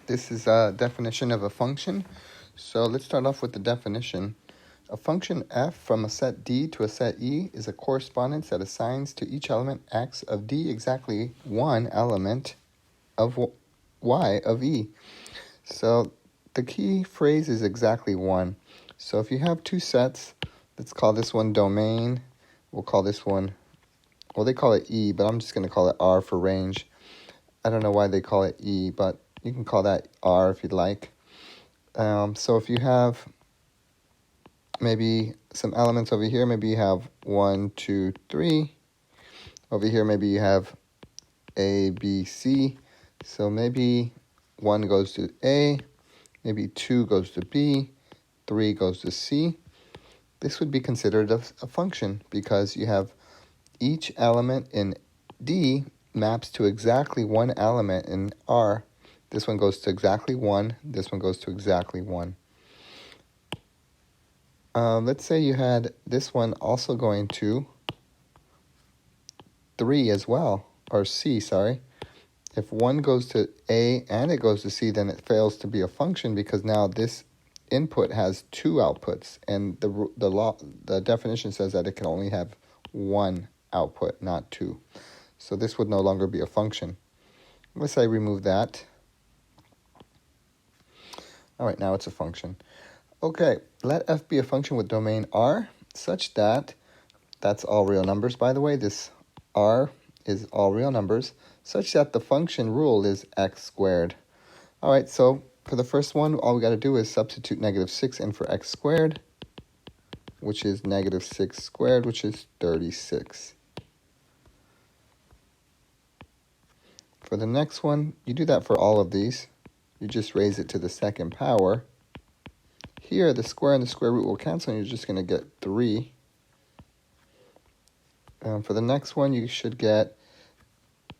This is a definition of a function. So let's start off with the definition. A function f from a set D to a set E is a correspondence that assigns to each element x of D exactly one element of y of E. So the key phrase is exactly one. So if you have two sets, let's call this one domain. We'll call this one, well, they call it E, but I'm just going to call it R for range. I don't know why they call it E, but you can call that R if you'd like. So if you have maybe some elements over here, maybe you have 1, 2, 3. Over here, maybe you have A, B, C. So maybe 1 goes to A, maybe 2 goes to B, 3 goes to C. This would be considered a function because you have each element in D maps to exactly one element in R. This one goes to exactly 1. This one goes to exactly 1. Let's say you had this one also going to 3 as well, or C, sorry. If 1 goes to A and it goes to C, then it fails to be a function because now this input has two outputs, and the definition says that it can only have one output, not two. So this would no longer be a function. Let's say I remove that. All right, now it's a function. Okay, let f be a function with domain R such that, that's all real numbers, by the way, this R is all real numbers, such that the function rule is x squared. All right, so for the first one, all we got to do is substitute -6 in for x squared, which is -6 squared, which is 36. For the next one, you do that for all of these. You just raise it to the second power. Here, the square and the square root will cancel, and you're just going to get 3. For the next one, you should get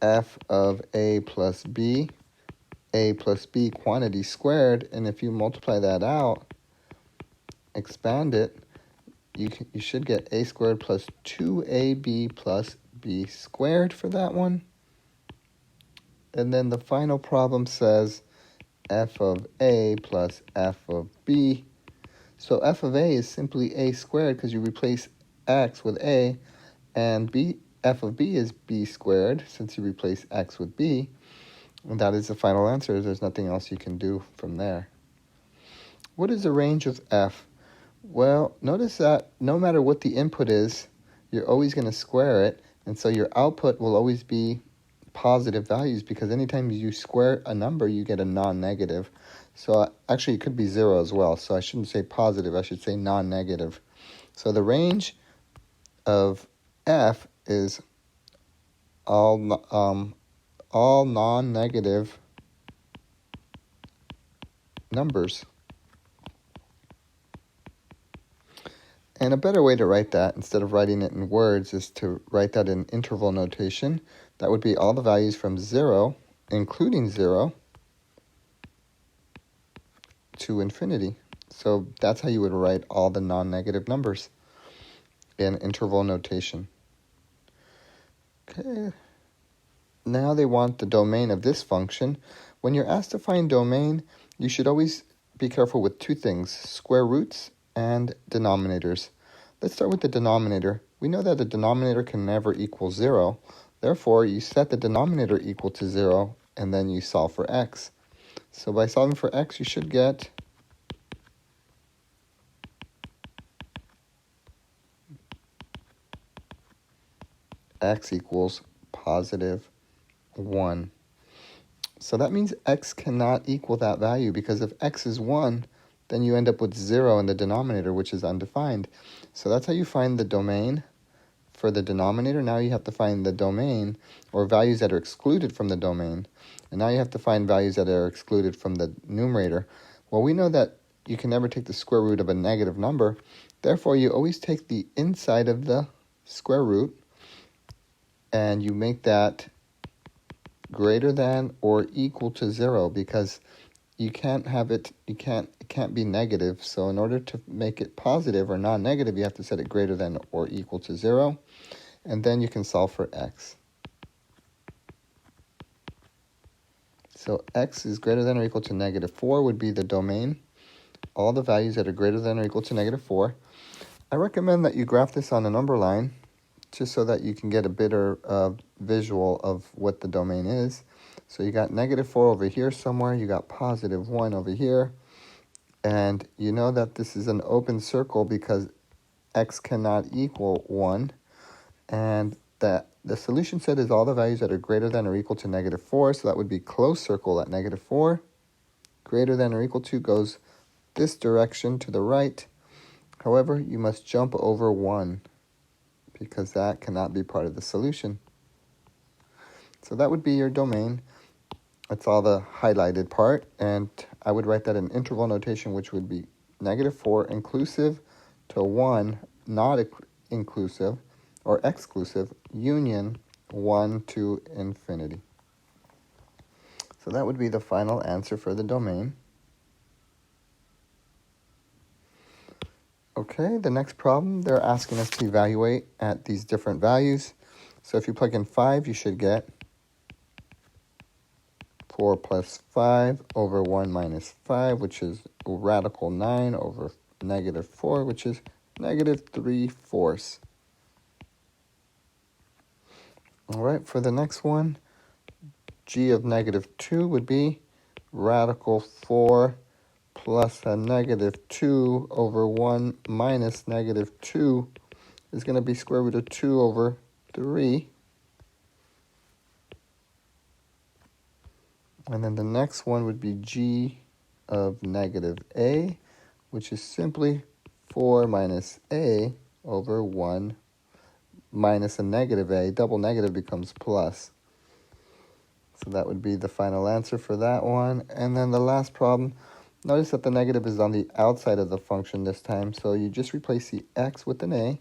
f of a plus b quantity squared, and if you multiply that out, expand it, you should get a squared plus 2ab plus b squared for that one. And then the final problem says f of a plus f of b. So f of a is simply a squared because you replace x with a, and f of b is b squared since you replace x with b. And that is the final answer. There's nothing else you can do from there. What is the range of f? Well, notice that no matter what the input is, you're always going to square it, and so your output will always be positive values because anytime you square a number, you get a non-negative. So actually, it could be 0 as well. So I shouldn't say positive. I should say non-negative. So the range of f is all non-negative numbers. And a better way to write that, instead of writing it in words, is to write that in interval notation. That would be all the values from 0, including 0, to infinity. So that's how you would write all the non-negative numbers in interval notation. Okay. Now they want the domain of this function. When you're asked to find domain, you should always be careful with two things: square roots and denominators. Let's start with the denominator. We know that the denominator can never equal 0. Therefore, you set the denominator equal to 0, and then you solve for x. So by solving for x, you should get x equals positive 1. So that means x cannot equal that value, because if x is 1, then you end up with 0 in the denominator, which is undefined. So that's how you find the domain for the denominator. Now you have to find the domain, or values that are excluded from the domain. And now you have to find values that are excluded from the numerator. Well, we know that you can never take the square root of a negative number. Therefore, you always take the inside of the square root, and you make that greater than or equal to 0, because you can't have it, it can't be negative. So in order to make it positive or non-negative, you have to set it greater than or equal to 0, and then you can solve for x. So x is greater than or equal to negative 4 would be the domain. All the values that are greater than or equal to negative 4. I recommend that you graph this on a number line just so that you can get a better visual of what the domain is. So you got negative 4 over here somewhere, you got positive 1 over here, and you know that this is an open circle because x cannot equal 1, and that the solution set is all the values that are greater than or equal to negative 4, so that would be closed circle at negative 4. Greater than or equal to goes this direction to the right. However, you must jump over 1 because that cannot be part of the solution. So that would be your domain. That's all the highlighted part, and I would write that in interval notation, which would be negative 4 inclusive to 1 not inclusive or exclusive, union 1 to infinity. So that would be the final answer for the domain. Okay, the next problem, they're asking us to evaluate at these different values. So if you plug in 5, you should get 4 plus 5 over 1 minus 5, which is radical 9 over negative 4, which is negative 3/4. All right, for the next one, g of negative 2 would be radical 4 plus a negative 2 over 1 minus negative 2 is going to be square root of 2 over 3. And then the next one would be g of negative a, which is simply 4 minus a over 1 minus a negative a. Double negative becomes plus. So that would be the final answer for that one. And then the last problem, notice that the negative is on the outside of the function this time. So you just replace the x with an a.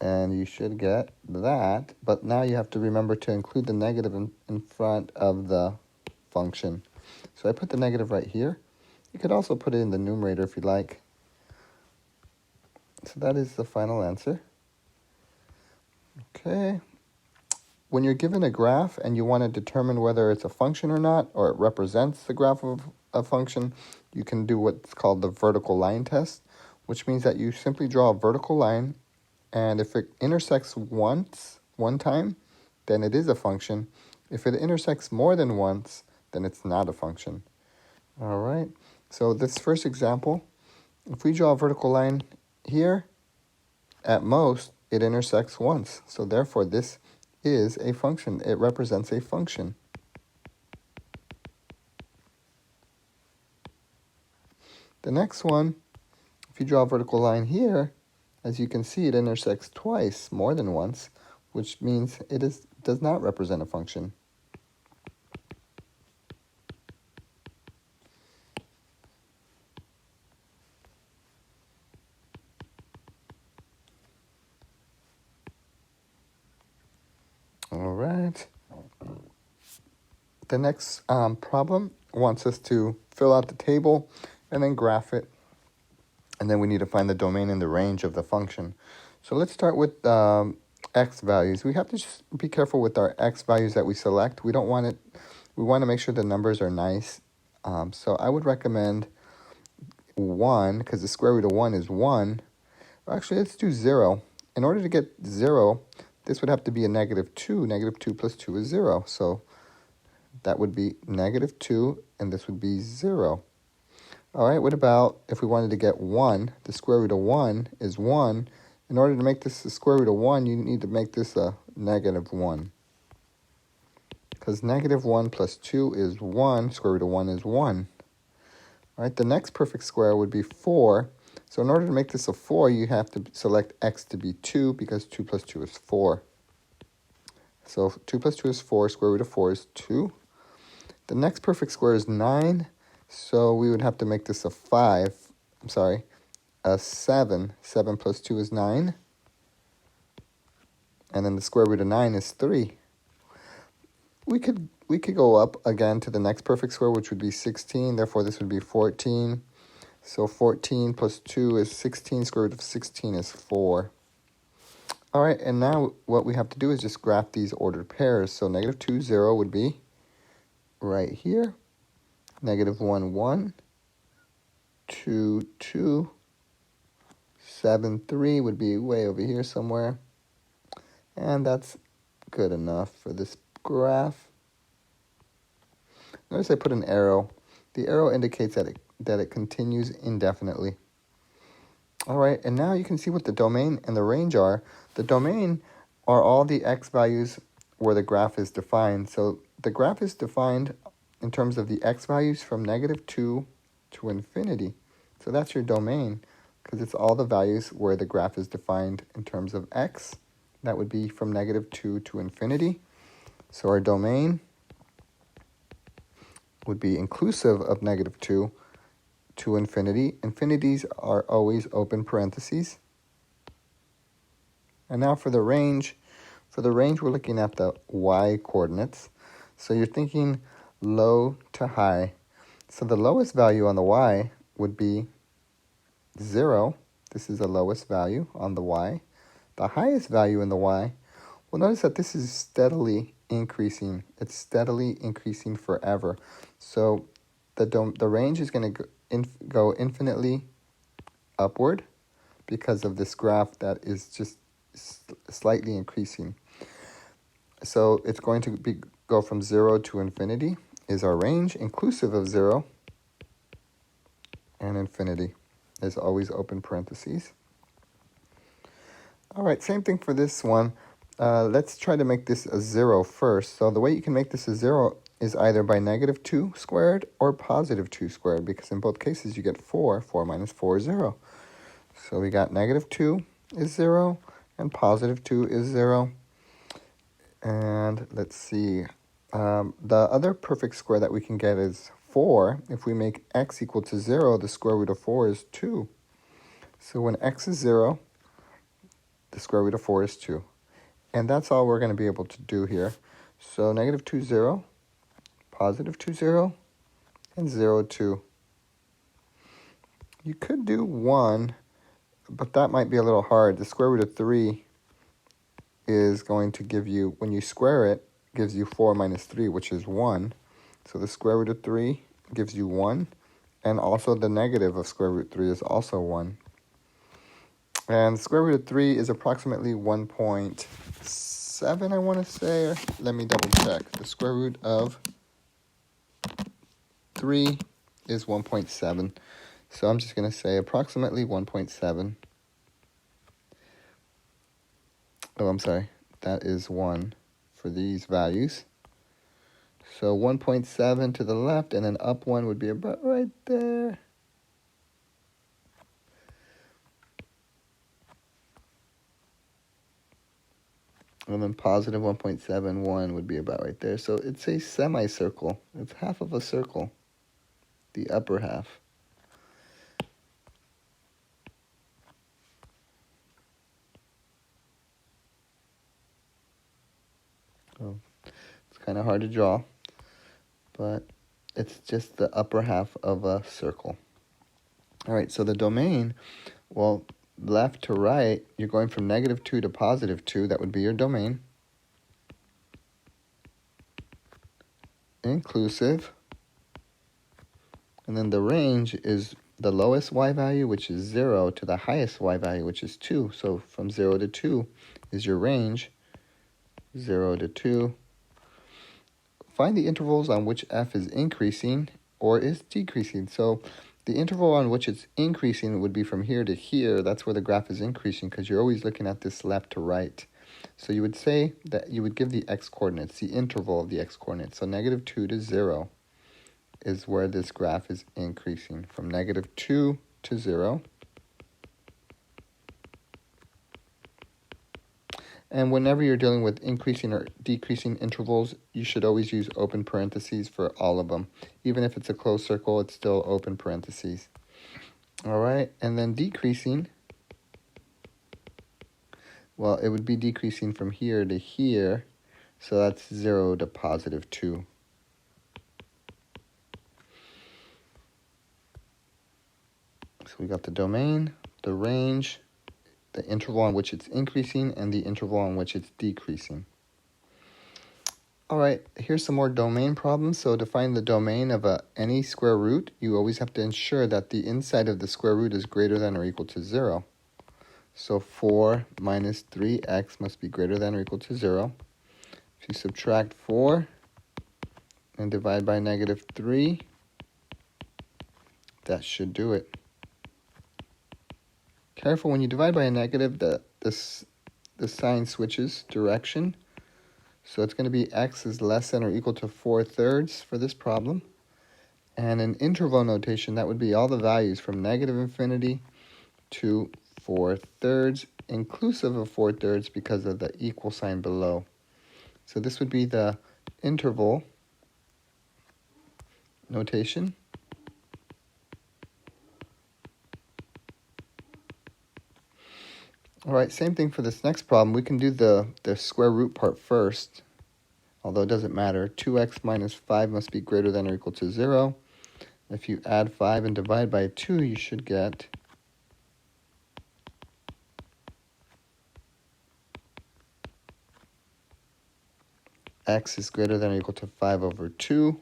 And you should get that. But now you have to remember to include the negative in front of the function. So I put the negative right here. You could also put it in the numerator if you like. So that is the final answer. Okay. When you're given a graph and you want to determine whether it's a function or not, or it represents the graph of a function, you can do what's called the vertical line test, which means that you simply draw a vertical line, and if it intersects one time, then it is a function. If it intersects more than once, then it's not a function. All right, so this first example, if we draw a vertical line here, at most, it intersects once. So therefore, this is a function. It represents a function. The next one, if you draw a vertical line here, as you can see, it intersects twice, more than once, which means it does not represent a function. All right. The next problem wants us to fill out the table and then graph it. And then we need to find the domain and the range of the function. So let's start with x values. We have to just be careful with our x values that we select. We want to make sure the numbers are nice. So I would recommend 1, because the square root of 1 is 1. Actually, let's do 0. In order to get 0, this would have to be a negative 2. Negative 2 plus 2 is 0. So that would be negative 2, and this would be 0. All right, what about if we wanted to get 1? The square root of 1 is 1. In order to make this the square root of 1, you need to make this a negative 1. Because negative 1 plus 2 is 1. Square root of 1 is 1. All right, the next perfect square would be 4. So in order to make this a 4, you have to select x to be 2, because 2 plus 2 is 4. So 2 plus 2 is 4. Square root of 4 is 2. The next perfect square is 9. So we would have to make this a 7. 7 plus 2 is 9. And then the square root of 9 is 3. We could go up again to the next perfect square, which would be 16. Therefore, this would be 14. So 14 plus 2 is 16. Square root of 16 is 4. All right, and now what we have to do is just graph these ordered pairs. So negative 2, 0 would be right here. Negative 1, 1. 2, 2. 7, 3 would be way over here somewhere. And that's good enough for this graph. Notice I put an arrow. The arrow indicates that it continues indefinitely. All right, and now you can see what the domain and the range are. The domain are all the x values where the graph is defined. So the graph is defined in terms of the x values from negative 2 to infinity. So that's your domain, because it's all the values where the graph is defined in terms of x. That would be from negative 2 to infinity. So our domain would be inclusive of negative 2 to infinity. Infinities are always open parentheses. And now for the range we're looking at the y coordinates. So you're thinking low to high. So the lowest value on the y would be 0. This is the lowest value on the y. The highest value in the y, well, notice that this is steadily increasing. It's steadily increasing forever. So the range is going to go infinitely upward because of this graph that is just slightly increasing. So it's going to go from 0 to infinity is our range, inclusive of 0, and infinity is always open parentheses. All right, same thing for this one. Let's try to make this a 0 first. So the way you can make this a 0 is either by negative 2 squared or positive 2 squared, because in both cases you get 4. 4 minus 4 is 0. So we got negative 2 is 0, and positive 2 is 0. And let's see. The other perfect square that we can get is 4. If we make x equal to 0, the square root of 4 is 2. So when x is 0, the square root of 4 is 2. And that's all we're going to be able to do here. So negative 2, 0, positive 2, 0, and 0, 2. You could do 1, but that might be a little hard. The square root of 3 is going to give you, when you square it, gives you 4 minus 3, which is 1. So the square root of 3 gives you 1. And also the negative of square root 3 is also 1. And square root of 3 is approximately 1.7, I want to say. Or let me double check. The square root of 3 is 1.7. So I'm just going to say approximately 1.7. Oh, I'm sorry. That is 1 for these values. So 1.7 to the left, and then up 1 would be about right there. And then positive 1.71 would be about right there. So it's a semicircle. It's half of a circle, the upper half. Oh, it's kind of hard to draw, but it's just the upper half of a circle. All right, so the domain, well, left to right, you're going from negative 2 to positive 2. That would be your domain. Inclusive. And then the range is the lowest y value, which is 0, to the highest y value, which is 2. So from 0 to 2 is your range. 0 to 2. Find the intervals on which f is increasing or is decreasing. So the interval on which it's increasing would be from here to here. That's where the graph is increasing, because you're always looking at this left to right. So you would say that you would give the x-coordinates, the interval of the x-coordinates. So negative 2 to 0 is where this graph is increasing, from negative 2 to 0. And whenever you're dealing with increasing or decreasing intervals, you should always use open parentheses for all of them. Even if it's a closed circle, it's still open parentheses. All right, and then decreasing, well, it would be decreasing from here to here, so that's 0 to positive 2. So we got the domain, the range the interval on which it's increasing and the interval on which it's decreasing. All right, here's some more domain problems. So to find the domain of any square root, you always have to ensure that the inside of the square root is greater than or equal to 0. So 4 minus 3x must be greater than or equal to 0. If you subtract 4 and divide by negative 3, that should do it. Careful, when you divide by a negative, the sign switches direction. So it's going to be x is less than or equal to 4/3 for this problem. And in interval notation, that would be all the values from negative infinity to 4/3, inclusive of 4/3 because of the equal sign below. So this would be the interval notation. All right, same thing for this next problem. We can do the square root part first, although it doesn't matter. 2x minus 5 must be greater than or equal to 0. If you add 5 and divide by 2, you should get x is greater than or equal to 5/2.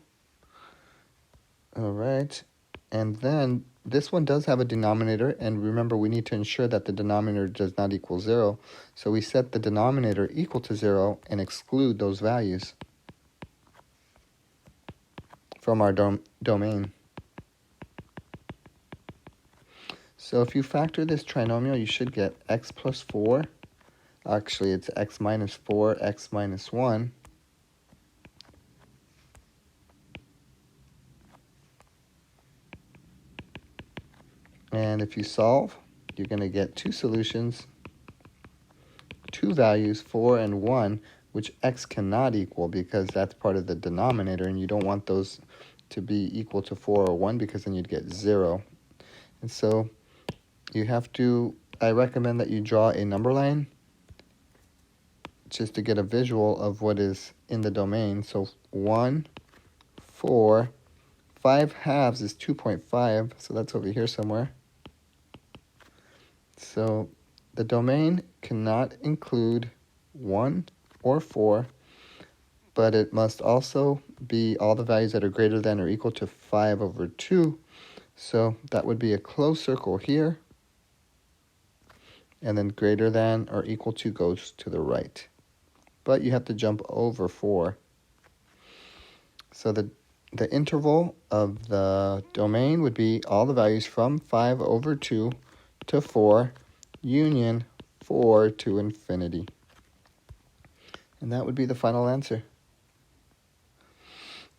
All right, and then this one does have a denominator, and remember we need to ensure that the denominator does not equal 0. So we set the denominator equal to 0 and exclude those values from our domain. So if you factor this trinomial, you should get x plus 4. Actually, it's x minus 4, x minus 1. And if you solve, you're going to get two solutions, two values, 4 and 1, which x cannot equal because that's part of the denominator, and you don't want those to be equal to 4 or 1 because then you'd get 0. And so you have to, I recommend that you draw a number line just to get a visual of what is in the domain. So 1, 4, 5 halves is 2.5, so that's over here somewhere. So the domain cannot include 1 or 4, but it must also be all the values that are greater than or equal to 5/2. So that would be a closed circle here, and then greater than or equal to goes to the right. But you have to jump over 4. So the interval of the domain would be all the values from 5/2 to 4, union 4 to infinity. And that would be the final answer.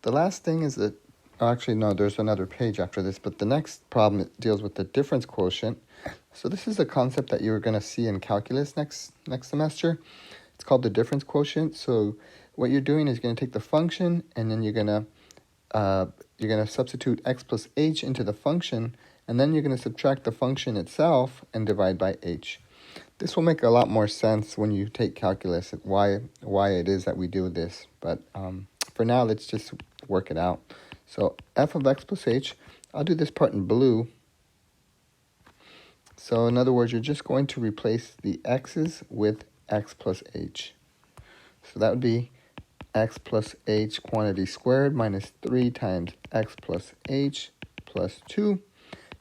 The last thing is that, actually no, there's another page after this, but the next problem deals with the difference quotient. So this is a concept that you're going to see in calculus next semester. It's called the difference quotient. So what you're doing is you're going to take the function, and then you're going to substitute x plus h into the function, and then you're going to subtract the function itself and divide by h. This will make a lot more sense when you take calculus, why it is that we do this. But for now, let's just work it out. So f of x plus h, I'll do this part in blue. So in other words, you're just going to replace the x's with x plus h. So that would be x plus h quantity squared minus 3 times x plus h plus 2.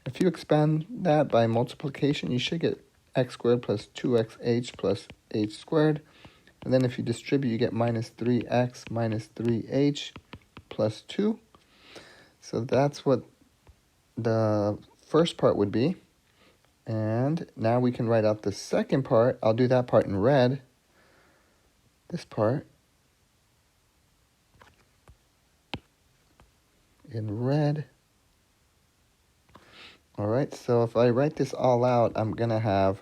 If you expand that by multiplication, you should get x squared plus 2xh plus h squared. And then if you distribute, you get minus 3x minus 3h plus 2. So that's what the first part would be. And now we can write out the second part. I'll do that part in red. This part in red. All right, so if I write this all out, I'm going to have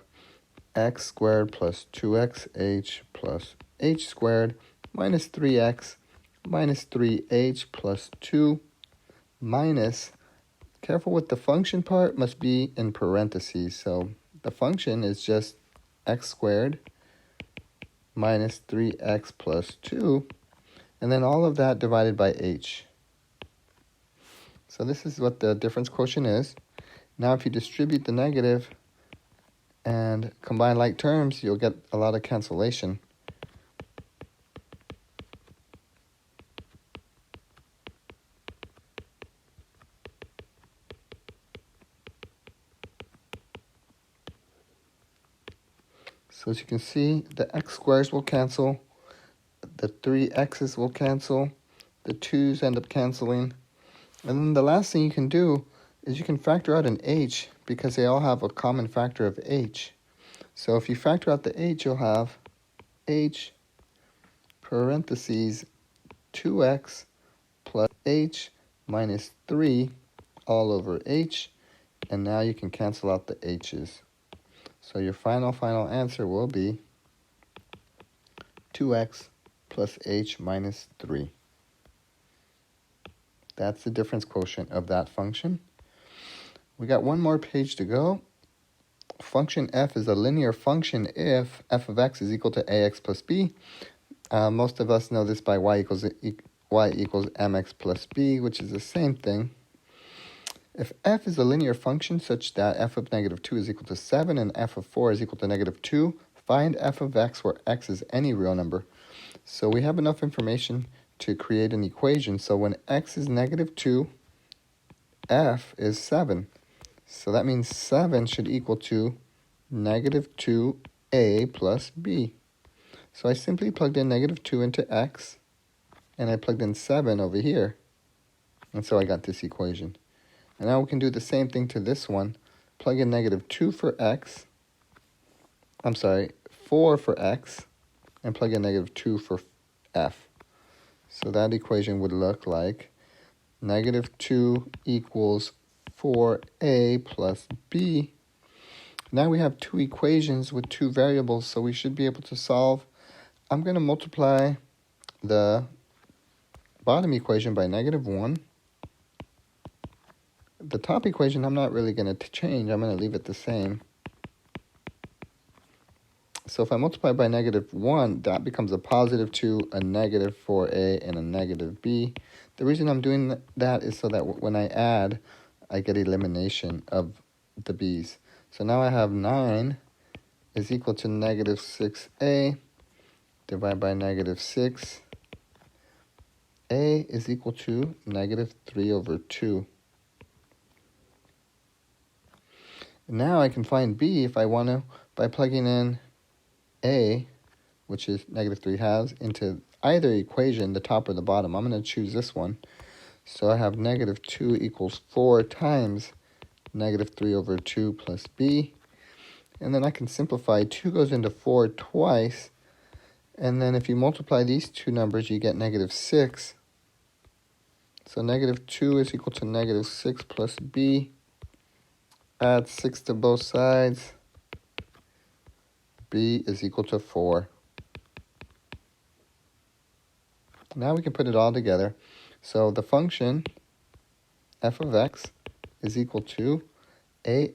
x squared plus 2xh plus h squared minus 3x minus 3h plus 2 minus, careful with the function part, must be in parentheses. So the function is just x squared minus 3x plus 2, and then all of that divided by h. So this is what the difference quotient is. Now if you distribute the negative, and combine like terms, you'll get a lot of cancellation. So as you can see, the x squares will cancel, the 3x's will cancel, the 2's end up canceling. And then the last thing you can do is you can factor out an h because they all have a common factor of h. So if you factor out the h, you'll have h parentheses 2x plus h minus 3 all over h. And now you can cancel out the h's. So your final answer will be 2x plus h minus 3. That's the difference quotient of that function. We got one more page to go. Function f is a linear function if f of x is equal to ax plus b. Most of us know this by y equals mx plus b, which is the same thing. If f is a linear function such that f of negative 2 is equal to 7 and f of 4 is equal to negative 2, find f of x where x is any real number. So we have enough information to create an equation. So when x is negative 2, f is 7. So that means 7 should equal to negative 2a plus b. So I simply plugged in negative 2 into x, and I plugged in 7 over here. And so I got this equation. And now we can do the same thing to this one. Plug in negative 2 for x. 4 for x. And plug in negative 2 for f. So that equation would look like negative 2 equals 4a plus b. Now we have two equations with two variables, so we should be able to solve. I'm going to multiply the bottom equation by negative 1. The top equation I'm not really going to change. I'm going to leave it the same. So if I multiply by negative 1, that becomes a positive 2, a negative 4a, and a negative b. The reason I'm doing that is so that when I add, I get elimination of the b's. So now I have 9 is equal to negative 6a divided by negative 6. A is equal to negative 3 over 2. Now I can find b if I want to by plugging in a, which is negative 3/2, into either equation, the top or the bottom. I'm going to choose this one. So I have negative 2 equals 4 times negative 3 over 2 plus b. And then I can simplify. 2 goes into 4 twice. And then if you multiply these two numbers, you get negative 6. So negative 2 is equal to negative 6 plus b. Add 6 to both sides. B is equal to 4. Now we can put it all together. So the function f of x is equal to ax